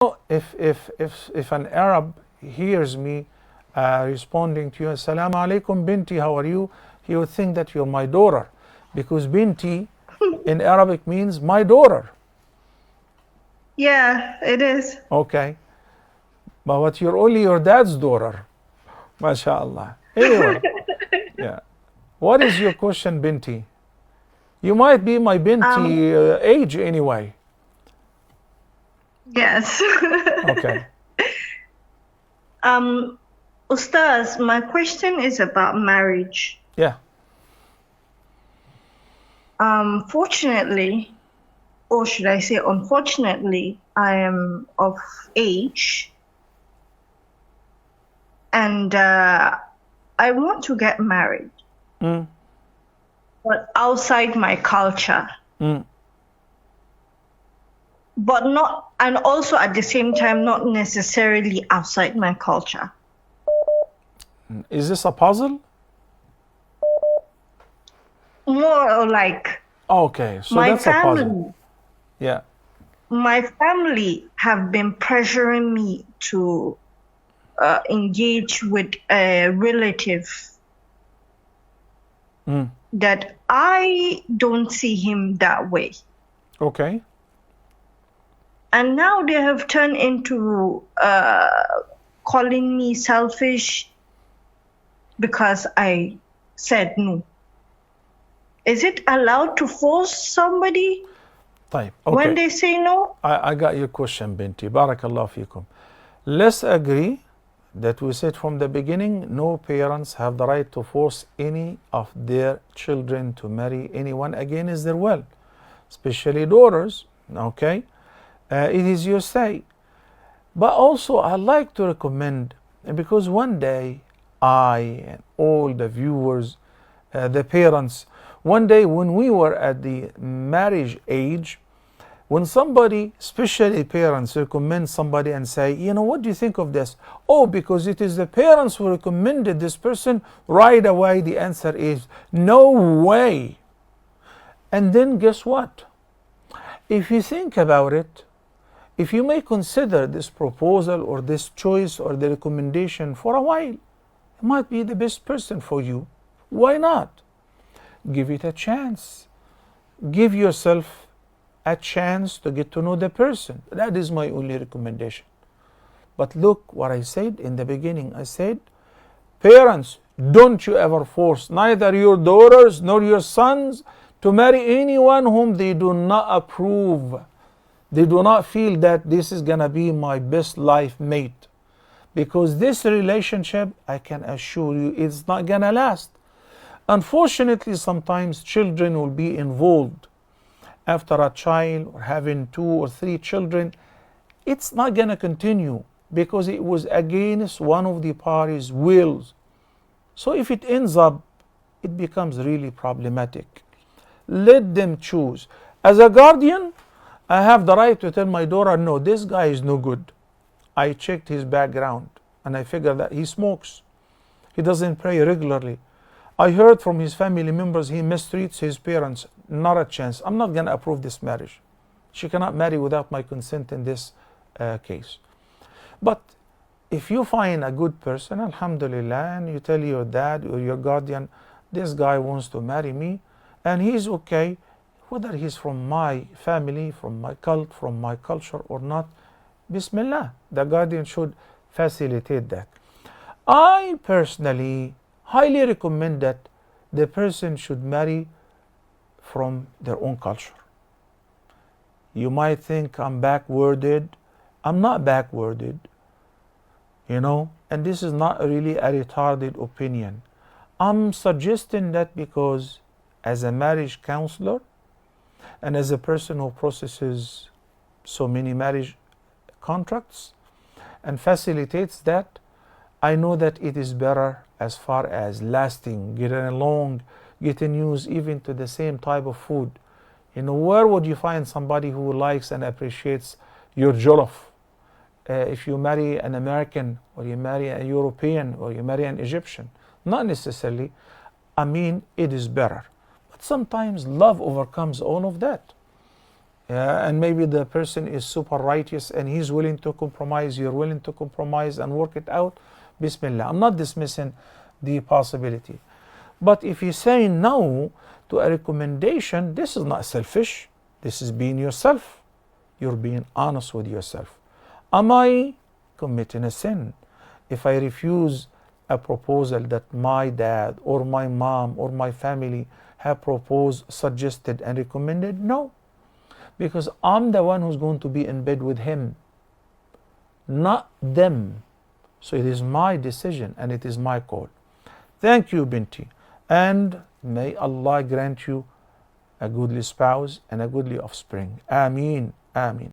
If an Arab hears me responding to you, Assalamu alaikum binti, how are you? He would think that you're my daughter, because binti in Arabic means my daughter. Yeah, it is. Okay, but you're only your dad's daughter, mashallah. Anyway, yeah. What is your question, binti? You might be my binti age anyway. Yes. Okay. Ustaz, my question is about marriage. Yeah. Fortunately, or should I say unfortunately, I am of age and I want to get married, but outside my culture. But not, and also at the same time, not necessarily outside my culture. Is this a puzzle? More like, okay, so my that's a family, puzzle. Yeah. my family have been pressuring me to engage with a relative that I don't see him that way. Okay. And now they have turned into calling me selfish because I said no. Is it allowed to force somebody طيب. when Okay. they say no? I got your question, Binti. Barakallah fikum. Let's agree that we said from the beginning, no parents have the right to force any of their children to marry anyone against their will, especially daughters. Okay? It is your say. But also, I like to recommend, because one day I and all the viewers, the parents, one day when we were at the marriage age, when somebody, especially parents, recommend somebody and say, you know, what do you think of this? Oh, because it is the parents who recommended this person, right away the answer is no way. And then guess what? If you think about it, if you may consider this proposal or this choice or the recommendation for a while, it might be the best person for you. Why not? Give it a chance. Give yourself a chance to get to know the person. That is my only recommendation. But look what I said in the beginning. I said, parents, don't you ever force neither your daughters nor your sons to marry anyone whom they do not approve. They do not feel that this is going to be my best life mate. Because this relationship, I can assure you, it's not going to last. Unfortunately, sometimes children will be involved. After a child or having 2 or 3 children, it's not going to continue because it was against one of the parties' wills. So if it ends up, it becomes really problematic. Let them choose. As a guardian, I have the right to tell my daughter, no, this guy is no good. I checked his background and I figured that he smokes. He doesn't pray regularly. I heard from his family members he mistreats his parents. Not a chance. I'm not going to approve this marriage. She cannot marry without my consent in this case. But if you find a good person, alhamdulillah, and you tell your dad or your guardian, this guy wants to marry me, and he's okay, whether he's from my family, from my cult, from my culture or not, Bismillah, the guardian should facilitate that. I personally highly recommend that the person should marry from their own culture. You might think I'm backwarded. I'm not backwarded, you know, and this is not really a retarded opinion. I'm suggesting that because as a marriage counselor and as a person who processes so many marriage contracts and facilitates that, I know that it is better as far as lasting, getting along, getting used even to the same type of food. You know, where would you find somebody who likes and appreciates your jollof? If you marry an American or you marry a European or you marry an Egyptian, not necessarily. I mean, it is better. But sometimes love overcomes all of that. and maybe the person is super righteous and he's willing to compromise, you're willing to compromise and work it out, Bismillah. I'm not dismissing the possibility. But if you say no to a recommendation, this is not selfish. This is being yourself. You're being honest with yourself. Am I committing a sin if I refuse a proposal that my dad or my mom or my family have proposed, suggested, and recommended? No. Because I'm the one who's going to be in bed with him, not them. So it is my decision and it is my call. Thank you, Binti. And may Allah grant you a goodly spouse and a goodly offspring. Ameen. Ameen.